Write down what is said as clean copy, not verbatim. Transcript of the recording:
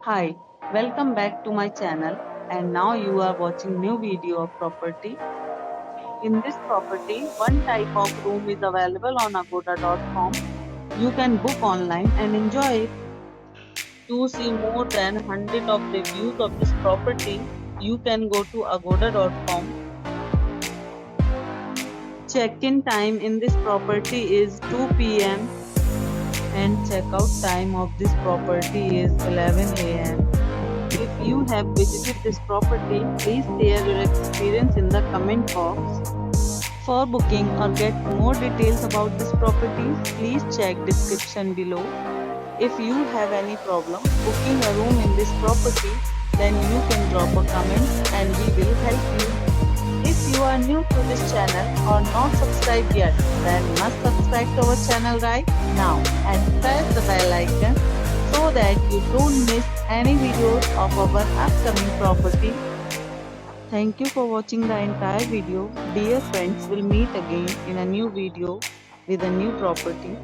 Hi, welcome back to my channel and now you are watching new video of property. In this property, one type of room is available on agoda.com. You can book online and enjoy it. To see more than 100 of reviews of this property, you can go to agoda.com. Check-in time in this property is 2 p.m. and checkout time of this property is 11 a.m. If you have visited this property, please share your experience in the comment box. For booking or get more details about this property, please check description below. If you have any problem booking a room in this property, then you can drop a comment and we will help you. If you are new to this channel or not subscribed yet, then must subscribe to our channel right now and press the bell icon so that you don't miss any videos of our upcoming property. Thank you for watching the entire video. Dear friends, we'll meet again in a new video with a new property.